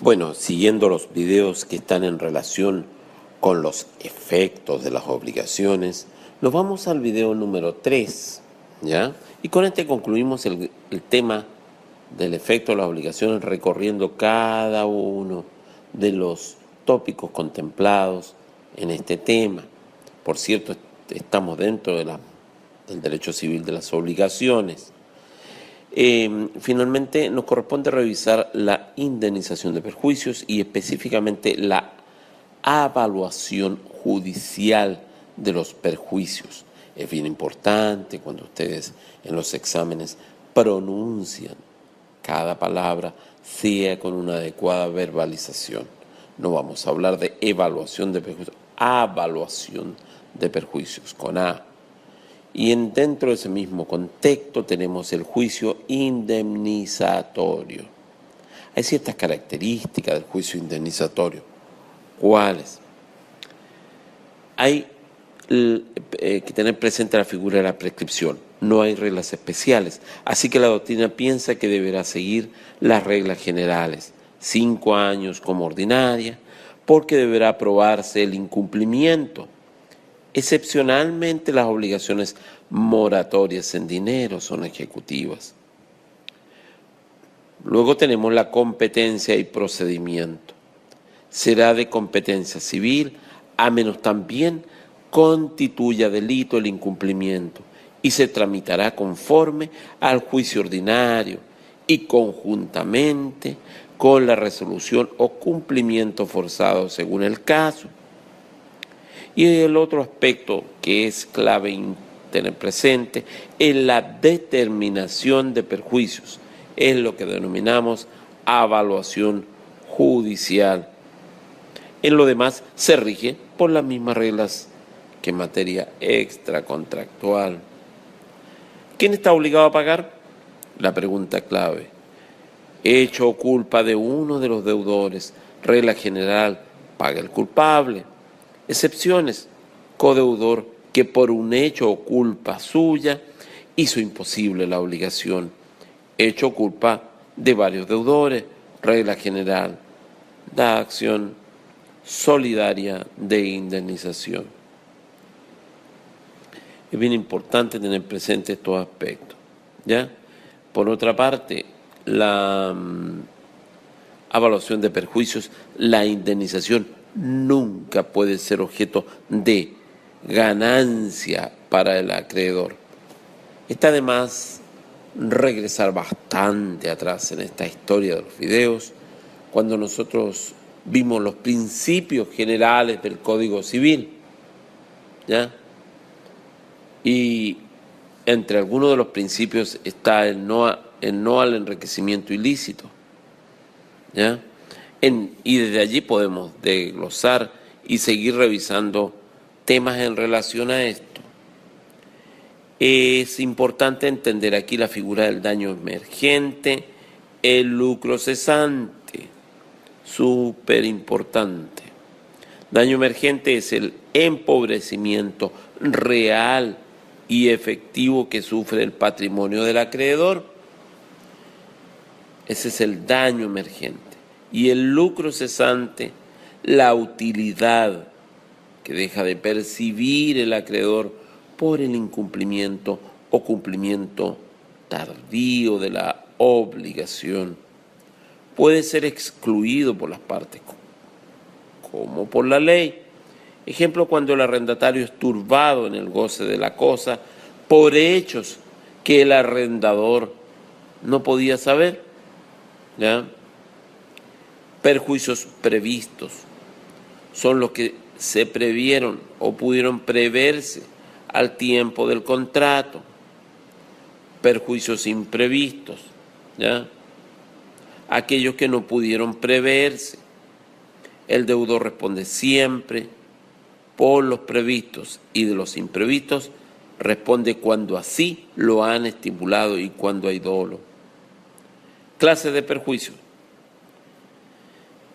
Bueno, siguiendo los videos que están en relación con los efectos de las obligaciones, nos vamos al video número 3, ¿ya? Y con este concluimos el tema del efecto de las obligaciones, recorriendo cada uno de los tópicos contemplados en este tema. Por cierto, estamos dentro del derecho civil de las obligaciones. Finalmente, nos corresponde revisar la indemnización de perjuicios y específicamente la evaluación judicial de los perjuicios. Es bien importante cuando ustedes en los exámenes pronuncian cada palabra, sea con una adecuada verbalización. No vamos a hablar de evaluación de perjuicios, evaluación de perjuicios con A. Y dentro de ese mismo contexto tenemos el juicio indemnizatorio. Hay ciertas características del juicio indemnizatorio. ¿Cuáles? Hay que tener presente la figura de la prescripción. No hay reglas especiales, así que la doctrina piensa que deberá seguir las reglas generales. 5 años como ordinaria, porque deberá aprobarse el incumplimiento. Excepcionalmente, las obligaciones moratorias en dinero son ejecutivas. Luego tenemos la competencia y procedimiento. Será de competencia civil, a menos también constituya delito el incumplimiento, y se tramitará conforme al juicio ordinario y conjuntamente con la resolución o cumplimiento forzado según el caso. Y el otro aspecto que es clave tener presente es la determinación de perjuicios. Es lo que denominamos evaluación judicial. En lo demás se rige por las mismas reglas que en materia extracontractual. ¿Quién está obligado a pagar? La pregunta clave. Hecho o culpa de uno de los deudores. Regla general, paga el culpable. Excepciones, codeudor que por un hecho o culpa suya hizo imposible la obligación. Hecho o culpa de varios deudores, regla general, da acción solidaria de indemnización. Es bien importante tener presente estos aspectos, ¿ya? Por otra parte, la evaluación de perjuicios, la indemnización nunca puede ser objeto de ganancia para el acreedor. Está de más regresar bastante atrás en esta historia de los videos, cuando nosotros vimos los principios generales del Código Civil, ¿ya? Y entre algunos de los principios está el no al enriquecimiento ilícito, ¿ya? Y desde allí podemos desglosar y seguir revisando temas en relación a esto. Es importante entender aquí la figura del daño emergente, el lucro cesante, súper importante. Daño emergente es el empobrecimiento real y efectivo que sufre el patrimonio del acreedor. Ese es el daño emergente. Y el lucro cesante, la utilidad que deja de percibir el acreedor por el incumplimiento o cumplimiento tardío de la obligación. Puede ser excluido por las partes, como por la ley. Ejemplo, cuando el arrendatario es turbado en el goce de la cosa por hechos que el arrendador no podía saber, ¿ya? Perjuicios previstos son los que se previeron o pudieron preverse al tiempo del contrato. Perjuicios imprevistos, ¿ya? Aquellos que no pudieron preverse. El deudor responde siempre por los previstos, y de los imprevistos responde cuando así lo han estipulado y cuando hay dolo. Clases de perjuicios.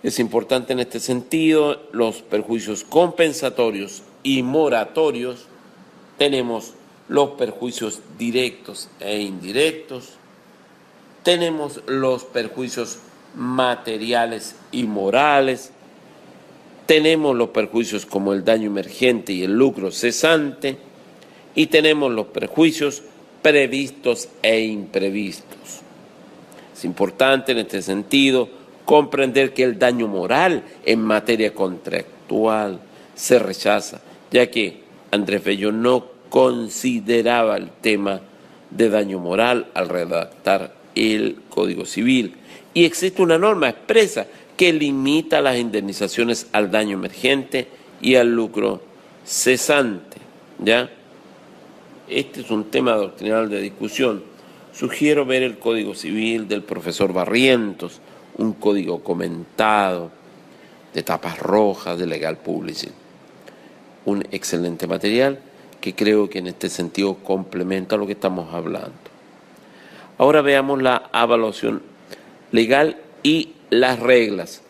Es importante en este sentido los perjuicios compensatorios y moratorios. Tenemos los perjuicios directos e indirectos. Tenemos los perjuicios materiales y morales. Tenemos los perjuicios como el daño emergente y el lucro cesante, y tenemos los perjuicios previstos e imprevistos. Es importante en este sentido comprender que el daño moral en materia contractual se rechaza, ya que Andrés Bello no consideraba el tema de daño moral al redactar el Código Civil, y existe una norma expresa que limita las indemnizaciones al daño emergente y al lucro cesante, ¿ya? Este es un tema doctrinal de discusión. Sugiero ver el Código Civil del profesor Barrientos, un código comentado, de tapas rojas, de Legal Publishing. Un excelente material que creo que en este sentido complementa lo que estamos hablando. Ahora veamos la evaluación legal y las reglas.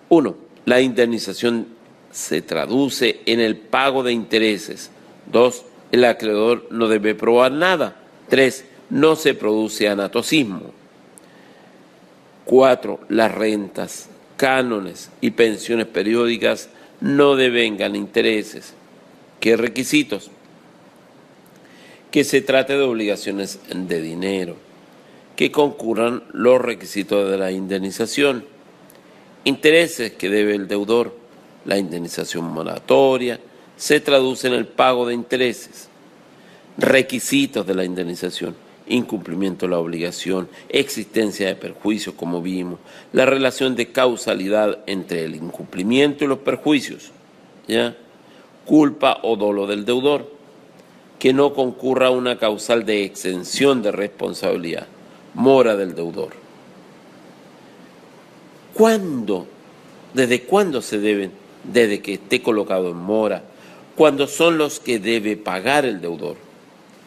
1. La indemnización se traduce en el pago de intereses. 2. El acreedor no debe probar nada. 3. No se produce anatocismo. 4. Las rentas, cánones y pensiones periódicas no devengan intereses. ¿Qué requisitos? Que se trate de obligaciones de dinero, que concurran los requisitos de la indemnización, intereses que debe el deudor, la indemnización moratoria, se traduce en el pago de intereses, requisitos de la indemnización, incumplimiento de la obligación, existencia de perjuicios, como vimos, la relación de causalidad entre el incumplimiento y los perjuicios, ¿ya? Culpa o dolo del deudor, que no concurra una causal de exención de responsabilidad, mora del deudor. ¿Cuándo? ¿Desde cuándo se deben? Desde que esté colocado en mora. ¿Cuándo son los que debe pagar el deudor?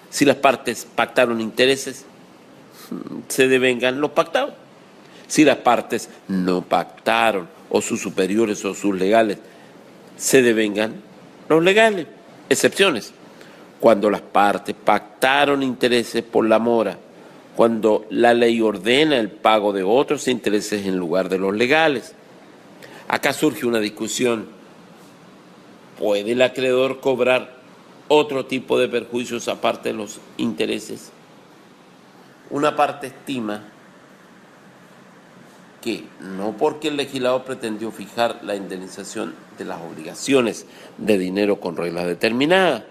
Si las partes pactaron intereses, se devengan los pactados. Si las partes no pactaron, o sus superiores o sus legales, se devengan los legales. Excepciones. Cuando las partes pactaron intereses por la mora, cuando la ley ordena el pago de otros intereses en lugar de los legales. Acá surge una discusión. ¿Puede el acreedor cobrar otro tipo de perjuicios aparte de los intereses? Una parte estima que no porque el legislador pretendió fijar la indemnización de las obligaciones de dinero con reglas determinadas.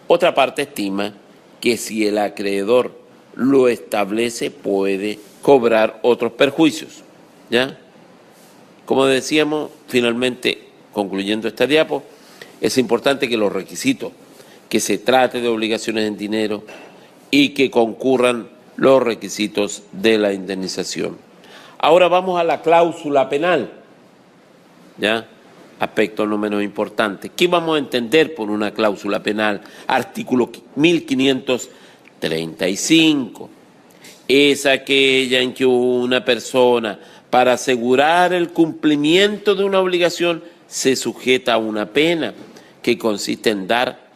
Otra parte estima que si el acreedor lo establece puede cobrar otros perjuicios, ¿ya? Como decíamos, finalmente, concluyendo esta diapo, es importante que los requisitos, que se trate de obligaciones en dinero y que concurran los requisitos de la indemnización. Ahora vamos a la cláusula penal, ¿ya? Aspecto no menos importante. ¿Qué vamos a entender por una cláusula penal? Artículo 1535. Es aquella en que una persona, para asegurar el cumplimiento de una obligación, se sujeta a una pena que consiste en dar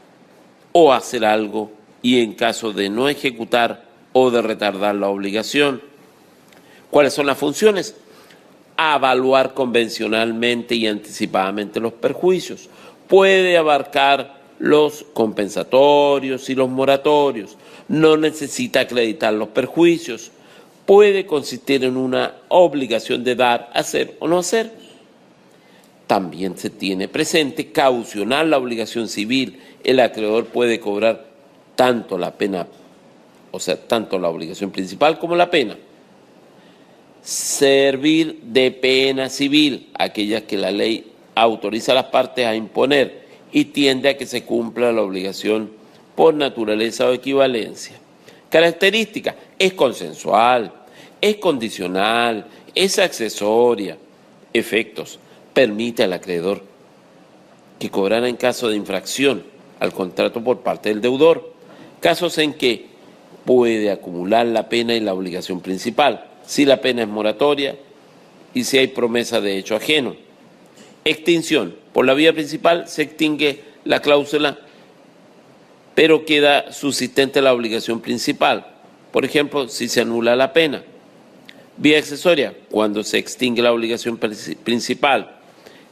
o hacer algo y en caso de no ejecutar o de retardar la obligación. ¿Cuáles son las funciones? Evaluar convencionalmente y anticipadamente los perjuicios. Puede abarcar los compensatorios y los moratorios. No necesita acreditar los perjuicios. Puede consistir en una obligación de dar, hacer o no hacer. También se tiene presente caucionar la obligación civil. El acreedor puede cobrar tanto la pena, o sea, tanto la obligación principal como la pena. Servir de pena civil, aquellas que la ley autoriza a las partes a imponer y tiende a que se cumpla la obligación por naturaleza o equivalencia. Características: es consensual, es condicional, es accesoria. Efectos: permite al acreedor que cobrara en caso de infracción al contrato por parte del deudor. Casos en que puede acumular la pena y la obligación principal, si la pena es moratoria y si hay promesa de hecho ajeno. Extinción: por la vía principal se extingue la cláusula, pero queda subsistente la obligación principal. Por ejemplo, si se anula la pena. Vía accesoria, cuando se extingue la obligación principal.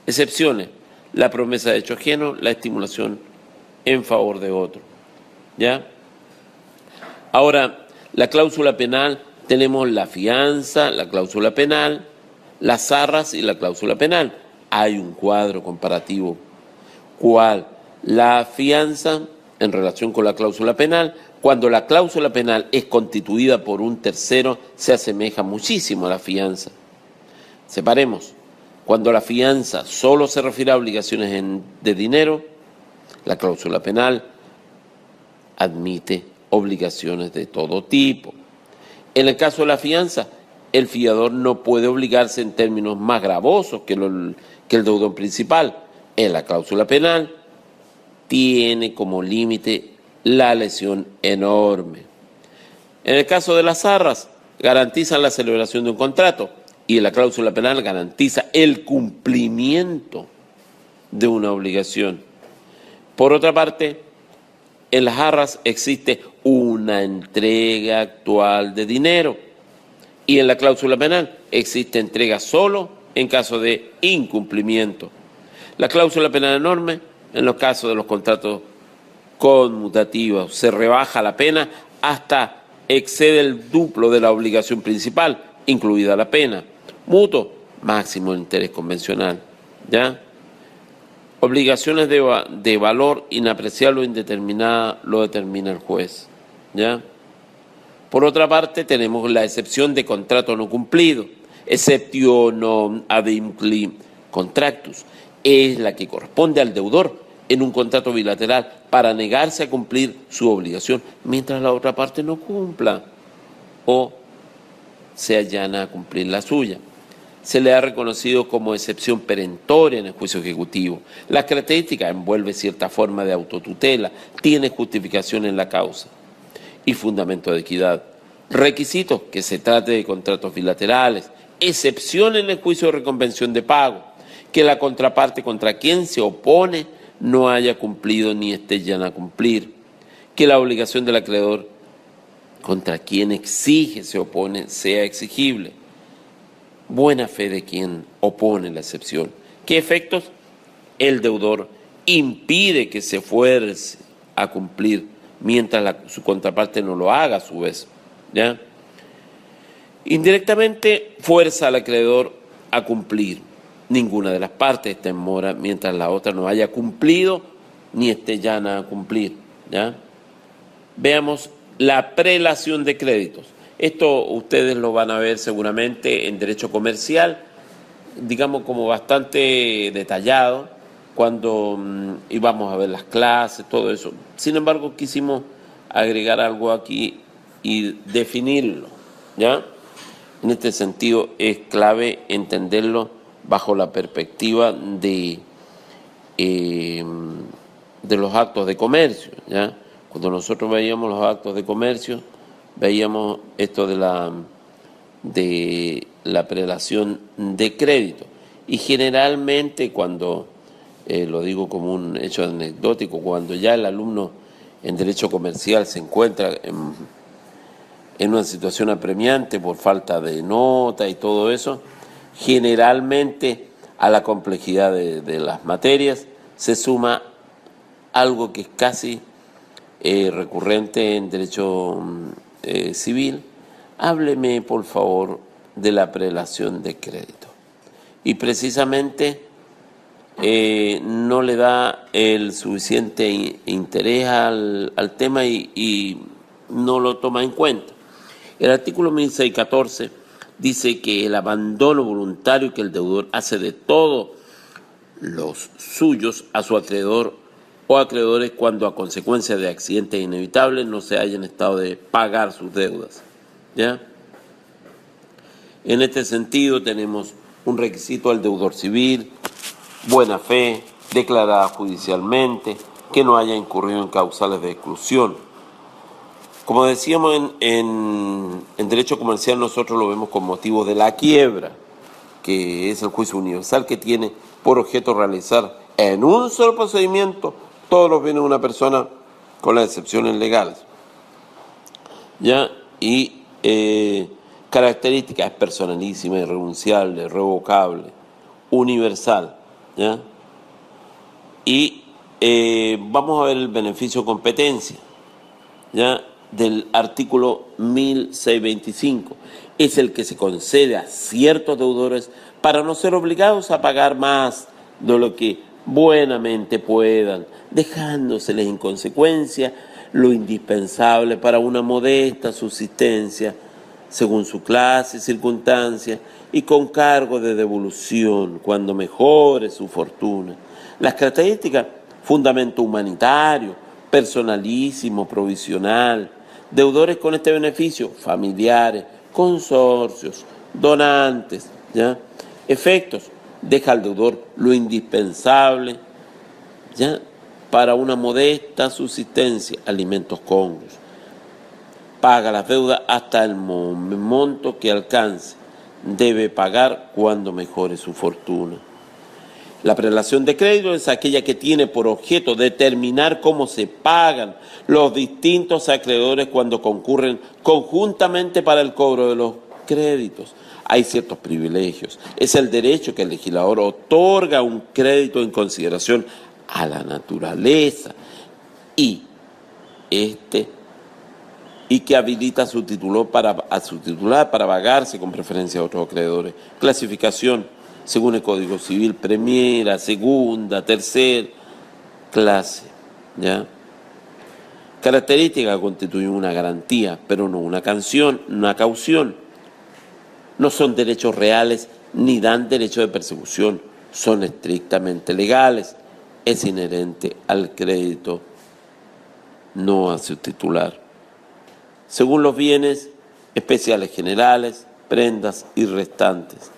Excepciones, la promesa de hecho ajeno, la estimulación en favor de otro. ¿Ya? Ahora, la cláusula penal, tenemos la fianza, la cláusula penal, las arras y la cláusula penal. Hay un cuadro comparativo. ¿Cuál? La fianza en relación con la cláusula penal. Cuando la cláusula penal es constituida por un tercero, se asemeja muchísimo a la fianza. Separemos. Cuando la fianza solo se refiere a obligaciones de dinero, la cláusula penal admite obligaciones de todo tipo. En el caso de la fianza, el fiador no puede obligarse en términos más gravosos que el deudor principal. En la cláusula penal tiene como límite la lesión enorme. En el caso de las arras, garantizan la celebración de un contrato y en la cláusula penal garantiza el cumplimiento de una obligación. Por otra parte, en las arras existe una entrega actual de dinero y en la cláusula penal existe entrega solo en caso de incumplimiento. La cláusula penal enorme, en los casos de los contratos conmutativos, se rebaja la pena hasta excede el duplo de la obligación principal, incluida la pena. Mutuo, máximo el interés convencional. ¿Ya? Obligaciones de valor inapreciable o indeterminada lo determina el juez. ¿Ya? Por otra parte, tenemos la excepción de contrato no cumplido, exceptio non adimpli contractus, es la que corresponde al deudor en un contrato bilateral para negarse a cumplir su obligación mientras la otra parte no cumpla o se allana a cumplir la suya. Se le ha reconocido como excepción perentoria en el juicio ejecutivo. La característica envuelve cierta forma de autotutela, tiene justificación en la causa y fundamento de equidad. Requisitos: que se trate de contratos bilaterales, excepción en el juicio de reconvención de pago, que la contraparte contra quien se opone no haya cumplido ni esté llana a cumplir, que la obligación del acreedor contra quien exige se opone sea exigible, buena fe de quien opone la excepción. ¿Qué efectos? El deudor impide que se fuerce a cumplir mientras su contraparte no lo haga a su vez. ¿Ya? Indirectamente fuerza al acreedor a cumplir. Ninguna de las partes está en mora mientras la otra no haya cumplido ni esté llana a cumplir. ¿Ya? Veamos la prelación de créditos. Esto ustedes lo van a ver seguramente en derecho comercial, digamos como bastante detallado, cuando íbamos a ver las clases, todo eso. Sin embargo, quisimos agregar algo aquí y definirlo, ¿ya? En este sentido es clave entenderlo bajo la perspectiva de los actos de comercio, ¿ya? Cuando nosotros veíamos los actos de comercio, veíamos esto de la prelación de crédito. Y generalmente cuando, lo digo como un hecho anecdótico, cuando ya el alumno en derecho comercial se encuentra en una situación apremiante por falta de nota y todo eso, generalmente a la complejidad de las materias se suma algo que es casi recurrente en derecho civil. Hábleme, por favor, de la prelación de crédito. Y precisamente no le da el suficiente interés al tema y no lo toma en cuenta. El artículo 1614 dice que el abandono voluntario que el deudor hace de todos los suyos a su acreedor o acreedores cuando a consecuencia de accidentes inevitables no se haya en estado de pagar sus deudas. ¿Ya? En este sentido tenemos un requisito al deudor civil: buena fe, declarada judicialmente, que no haya incurrido en causales de exclusión. Como decíamos en derecho comercial, nosotros lo vemos con motivo de la quiebra, que es el juicio universal que tiene por objeto realizar en un solo procedimiento todos los bienes de una persona con las excepciones legales. ¿Ya? Y Característica: es personalísima, irrenunciable, irrevocable, universal, ¿ya? Y vamos a ver el beneficio competencia, ¿ya? Del artículo 1625. Es el que se concede a ciertos deudores para no ser obligados a pagar más de lo que buenamente puedan, dejándoseles en consecuencia lo indispensable para una modesta subsistencia, según su clase y circunstancias, y con cargo de devolución cuando mejore su fortuna. Las características: fundamento humanitario, personalísimo, provisional. Deudores con este beneficio: familiares, consorcios, donantes, ¿ya? Efectos: deja al deudor lo indispensable, ¿ya?, para una modesta subsistencia, alimentos congruos. Paga las deudas hasta el monto que alcance. Debe pagar cuando mejore su fortuna. La prelación de crédito es aquella que tiene por objeto determinar cómo se pagan los distintos acreedores cuando concurren conjuntamente para el cobro de los créditos. Hay ciertos privilegios. Es el derecho que el legislador otorga un crédito en consideración a la naturaleza y que habilita a su titular para vagarse con preferencia a otros acreedores. Clasificación: según el Código Civil, primera, segunda, tercera clase, ¿ya? Característica: constituyen una garantía, pero no una caución. No son derechos reales ni dan derecho de persecución, son estrictamente legales. Es inherente al crédito, no a su titular. Según los bienes especiales generales, prendas y restantes.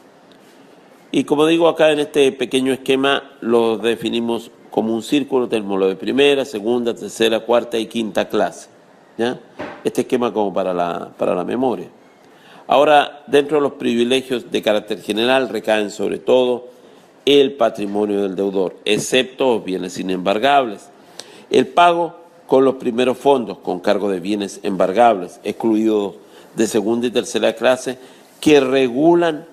Y como digo acá en este pequeño esquema, lo definimos como un círculo. Tenemos lo de primera, segunda, tercera, cuarta y quinta clase, ¿ya? Este esquema como para la memoria. Ahora, dentro de los privilegios de carácter general recaen sobre todo el patrimonio del deudor, excepto bienes inembargables. El pago con los primeros fondos con cargo de bienes embargables, excluidos de segunda y tercera clase, que regulan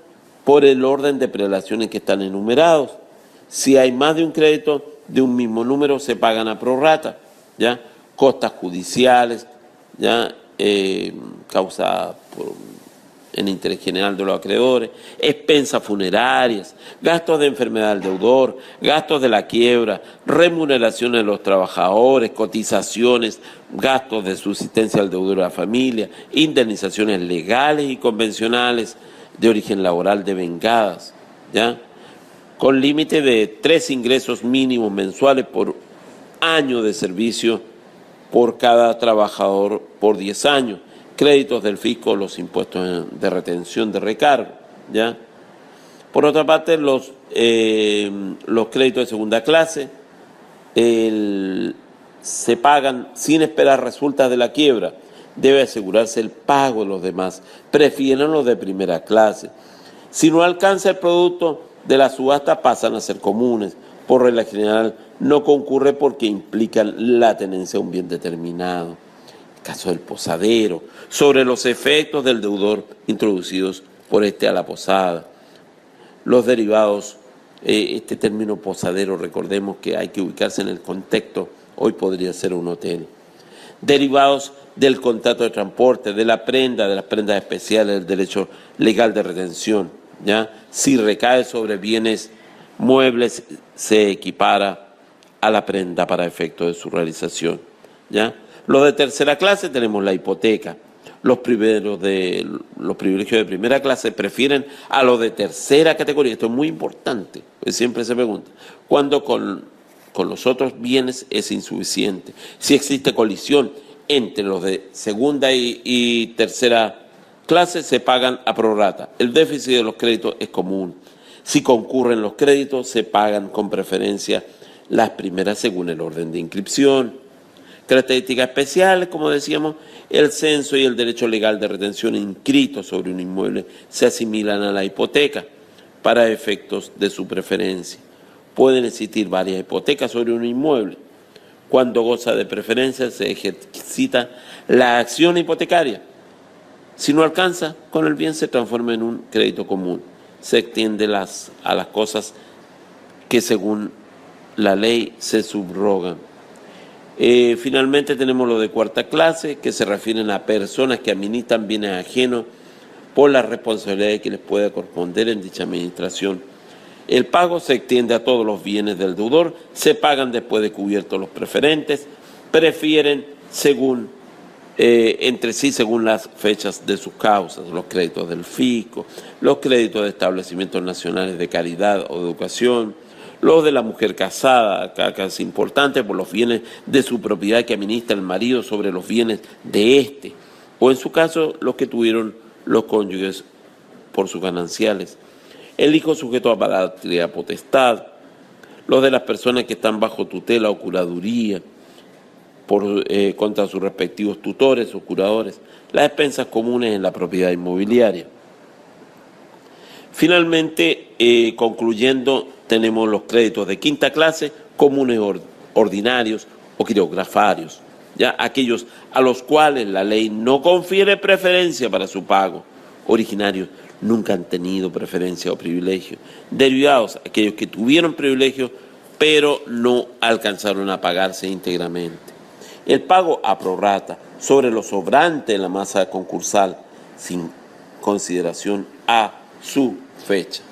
por el orden de prelaciones que están enumerados. Si hay más de un crédito de un mismo número, se pagan a prorrata, ¿ya? Costas judiciales, ¿ya?, causadas en interés general de los acreedores, expensas funerarias, gastos de enfermedad del deudor, gastos de la quiebra, remuneraciones de los trabajadores, cotizaciones, gastos de subsistencia del deudor a la familia, indemnizaciones legales y convencionales de origen laboral devengadas, ¿ya?, con límite de 3 ingresos mínimos mensuales por año de servicio por cada trabajador por 10 años. Créditos del fisco, los impuestos de retención de recargo, ¿ya? Por otra parte, los créditos de segunda clase se pagan sin esperar resultas de la quiebra. Debe asegurarse el pago de los demás. Prefieren los de primera clase. Si no alcanza el producto de la subasta, pasan a ser comunes. Por regla general, no concurre porque implican la tenencia de un bien determinado. Caso del posadero, sobre los efectos del deudor introducidos por a la posada. Los derivados, este término posadero, recordemos que hay que ubicarse en el contexto, hoy podría ser un hotel. Derivados del contrato de transporte, de las prendas especiales, del derecho legal de retención, ¿ya? Si recae sobre bienes muebles, se equipara a la prenda para efecto de su realización, ¿ya? Los de tercera clase tenemos la hipoteca. Los privilegios de primera clase prefieren a los de tercera categoría. Esto es muy importante, pues siempre se pregunta. Cuando con los otros bienes es insuficiente. Si existe colisión entre los de segunda y tercera clase, se pagan a prorrata. El déficit de los créditos es común. Si concurren los créditos, se pagan con preferencia las primeras según el orden de inscripción. Características especiales, como decíamos, el censo y el derecho legal de retención inscritos sobre un inmueble se asimilan a la hipoteca para efectos de su preferencia. Pueden existir varias hipotecas sobre un inmueble. Cuando goza de preferencia, se ejercita la acción hipotecaria Si no alcanza, con el bien se transforma en un crédito común. Se extiende a las cosas que según la ley se subrogan. Finalmente tenemos lo de cuarta clase, que se refieren a personas que administran bienes ajenos por las responsabilidades que les pueda corresponder en dicha administración. El pago se extiende a todos los bienes del deudor, se pagan después de cubiertos los preferentes, prefieren entre sí según las fechas de sus causas, los créditos del fisco, los créditos de establecimientos nacionales de caridad o de educación, los de la mujer casada, acá es importante, por los bienes de su propiedad que administra el marido sobre los bienes de éste, o en su caso los que tuvieron los cónyuges por sus gananciales. El hijo sujeto a patria potestad, los de las personas que están bajo tutela o curaduría contra sus respectivos tutores o curadores, las expensas comunes en la propiedad inmobiliaria. Finalmente, concluyendo, tenemos los créditos de quinta clase, comunes ordinarios o quirografarios, ya aquellos a los cuales la ley no confiere preferencia para su pago. Originarios nunca han tenido preferencia o privilegio. Derivados, aquellos que tuvieron privilegio pero no alcanzaron a pagarse íntegramente. El pago a prorrata sobre lo sobrante de la masa concursal sin consideración a su fecha.